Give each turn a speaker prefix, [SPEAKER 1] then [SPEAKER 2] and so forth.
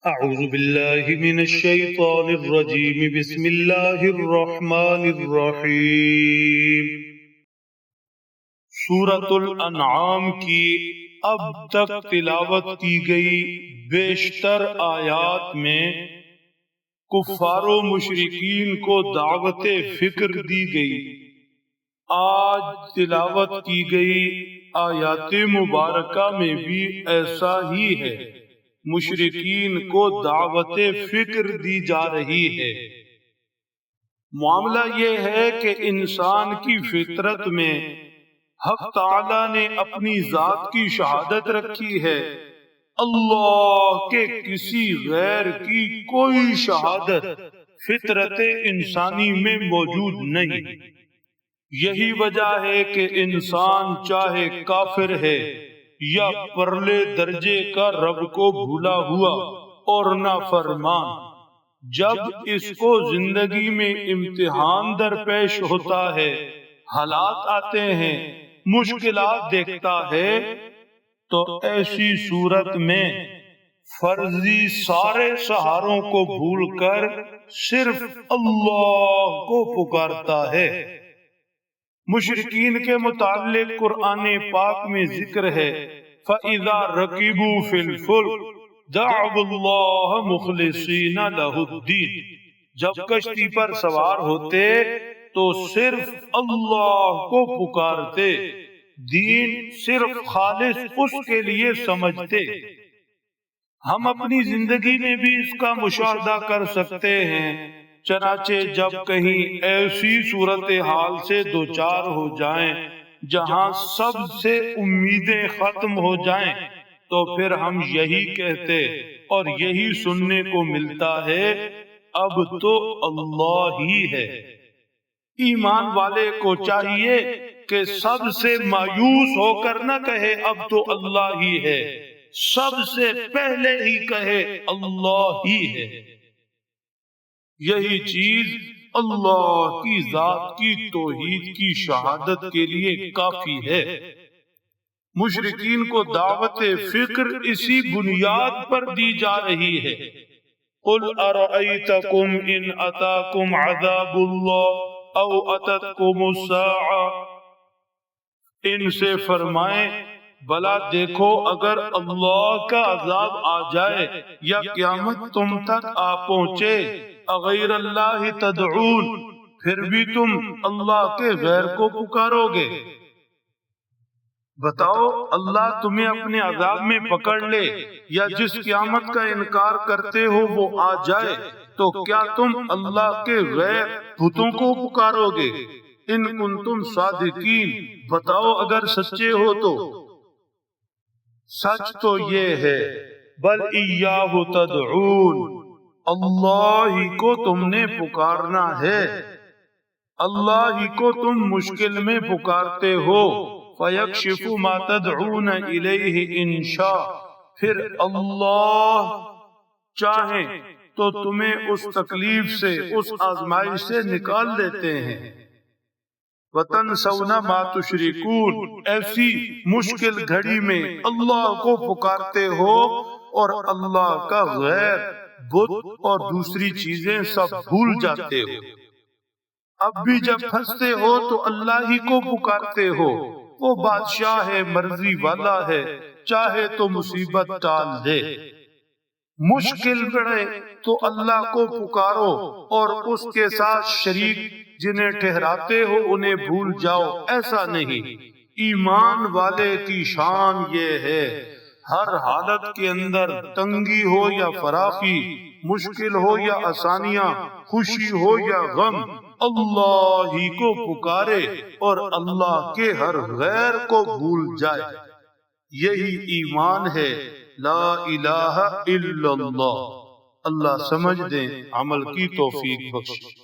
[SPEAKER 1] اعوذ باللہ من الشیطان الرجیم بسم اللہ الرحمن الرحیم۔ سورۃ الانعام کی اب تک تلاوت کی گئی بیشتر آیات میں کفار و مشرکین کو دعوت فکر دی گئی۔ آج تلاوت کی گئی آیات مبارکہ میں بھی ایسا ہی ہے، مشرکین کو دعوت فکر دی جا رہی ہے۔ معاملہ یہ ہے کہ انسان کی فطرت میں حق تعالی نے اپنی ذات کی شہادت رکھی ہے، اللہ کے کسی غیر کی کوئی شہادت فطرت انسانی میں موجود نہیں۔ یہی وجہ ہے کہ انسان چاہے کافر ہے یا پرلے درجے کا رب کو بھولا ہوا اور نافرمان، جب اس کو زندگی میں امتحان درپیش ہوتا ہے، حالات آتے ہیں، مشکلات دیکھتا ہے، تو ایسی صورت میں فرضی سارے سہاروں کو بھول کر صرف اللہ کو پکارتا ہے۔ مشرکین کے متعلق قرآن پاک میں ذکر ہے، فَإِذَا رَكِبُوا فِي الْفُلْكِ دَعَوُا اللَّهَ مُخْلِصِينَ لَهُ الدِّينَ، جب کشتی پر سوار ہوتے تو صرف اللہ کو پکارتے، دین صرف خالص اس کے لیے سمجھتے۔ ہم اپنی زندگی میں بھی اس کا مشاہدہ کر سکتے ہیں، چنانچہ جب کہیں ایسی صورتحال سے دوچار ہو جائیں جہاں سب سے امیدیں ختم ہو جائیں، تو پھر ہم یہی کہتے اور یہی سننے کو ملتا ہے، اب تو اللہ ہی ہے۔ ایمان والے کو چاہیے کہ سب سے مایوس ہو کر نہ کہے اب تو اللہ ہی ہے، سب سے پہلے ہی کہے اللہ ہی ہے۔ یہی چیز اللہ کی ذات کی توحید کی شہادت کے لیے کافی ہے۔ مشرکین کو دعوت فکر اسی بنیاد پر دی جا رہی ہے۔ قُلْ أَرَأَيْتَكُمْ إِنْ أَتَاكُمْ عَذَابُ اللَّهِ أَوْ أَتَتْكُمُ السَّاعَةُ، ان سے فرمائیں بھلا دیکھو اگر اللہ کا عذاب آ جائے یا قیامت تم تک آ پہنچے، اغیر اللہ تدعون، پھر بھی تم اللہ کے غیر کو پکارو گے۔ بتاؤ اللہ تمہیں اپنے عذاب میں پکڑ لے یا جس قیامت کا انکار کرتے ہو وہ آ جائے، تو کیا تم اللہ کے غیر بتوں کو پکارو گے؟ ان کنتم صادقین، بتاؤ اگر سچے ہو تو۔ سچ تو یہ ہے، بل ایاہ تدعون، اللہ ہی کو تم نے پکارنا ہے، اللہ ہی کو تم مشکل میں پکارتے ہو۔ فیکشف ما تدعون الیہ ان شاء، پھر اللہ چاہیں تو تمہیں اس تکلیف سے، اس آزمائش سے نکال دیتے ہیں۔ وَتَنْسَوْنَ مَا تُشْرِكُونَ، ایسی مشکل گھڑی میں اللہ کو پکارتے ہو اور اللہ کا غیر، بت اور دوسری چیزیں سب بھول جاتے ہو۔ اب بھی جب پھنستے ہو تو اللہ ہی کو پکارتے ہو، وہ بادشاہ ہے، مرضی والا ہے، چاہے تو مصیبت ٹال دے۔ مشکل پڑے تو اللہ کو پکارو اور اس کے ساتھ شریک جنہیں ٹھہراتے ہو انہیں بھول جاؤ، ایسا نہیں۔ ایمان والے کی شان یہ ہے، ہر حالت کے اندر تنگی ہو یا فراخی، مشکل ہو یا آسانیاں، خوشی ہو یا غم، اللہ ہی کو پکارے اور اللہ کے ہر غیر کو بھول جائے۔ یہی ایمان ہے، لا الہ الا اللہ۔ اللہ سمجھ دیں، عمل کی توفیق بخشے۔